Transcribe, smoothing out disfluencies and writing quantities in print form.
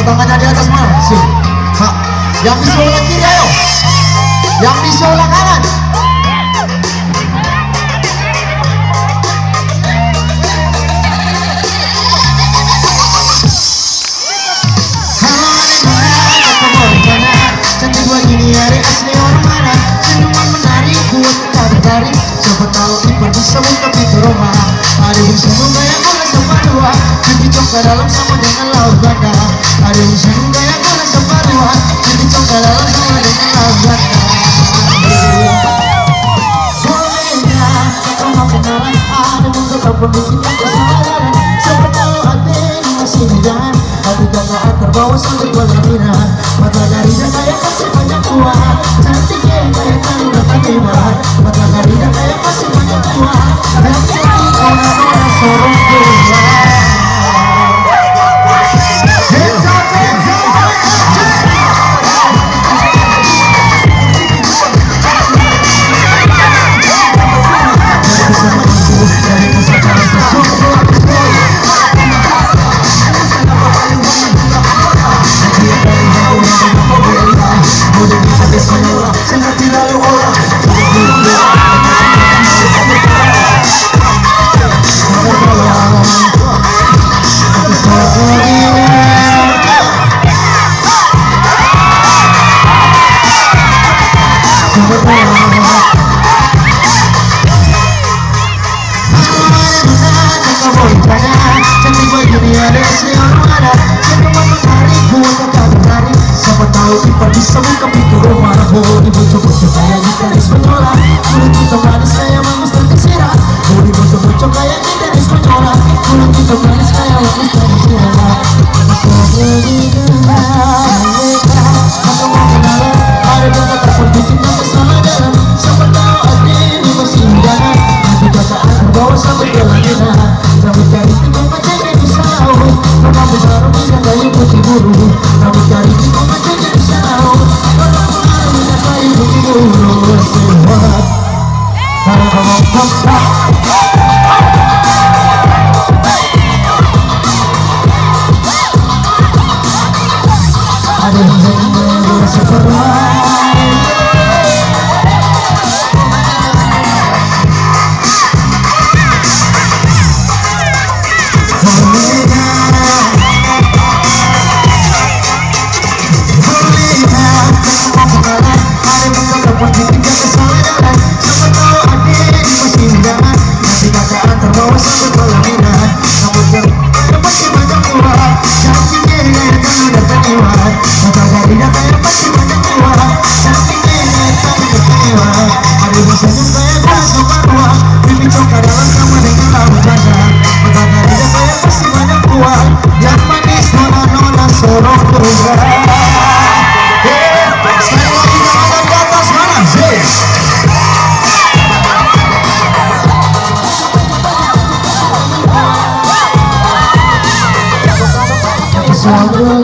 tangannya di atas mana? Sih. Ha. Yang di sebelah kiri ayo. Yang di sebelah kanan. Halo adik mana, apa mana? Cantik begini hari asli orang mana? Senyuman menarik buat tarik-tarik. Siapa tahu Ipan bisa buka pintu rumah. Ada yang senyum gaya bola separuh. Jadi congkak dalam sama dengan laut Banda. Ada yang senyum gaya bola separuh. Jadi congkak dalam sama dengan laut Banda. Bolehnya kita mau kenalan. Ada yang tetap membuat kesalahan. Siapa tahu ada yang masih di jalan. Hati kakak terbawa sampai berlebihan. Mata dari dia kayak kasih banyak uang. Cantiknya kayak kan udah ketiban. Mata dari dia kayak kasih banyak uang. Dan cantik orang-orang sorong keluar. Cantik begini ada asli orang mana? Senyuman menarik buat kakak menarik. Siapa tahu Ipan bisa buka pintu rumah. Oh di bocok-bocok kayak gitaris penyola. Kulit kita manis kayak mangus terkesira. Oh di bocok-bocok kayak gitaris penyola. Kulit kita manis kayak mangus terkesira. Aku mau kenalan. Ada yang kata bikin aku salah jalan. Siapa tahu ada ini masih undangan. Nanti kakak terbawa sampai ke langit. Rambut cari tiga macam jadi salah. Rambut baru minta kayu putih buru. Rambut cari tiga macam jadi salah. Rambut baru minta kayu putih buru. Sehat. Ada yang jadi seperti yang manis nona sorong keluar. Sekali lagi tangan di atas mana sih? Selalu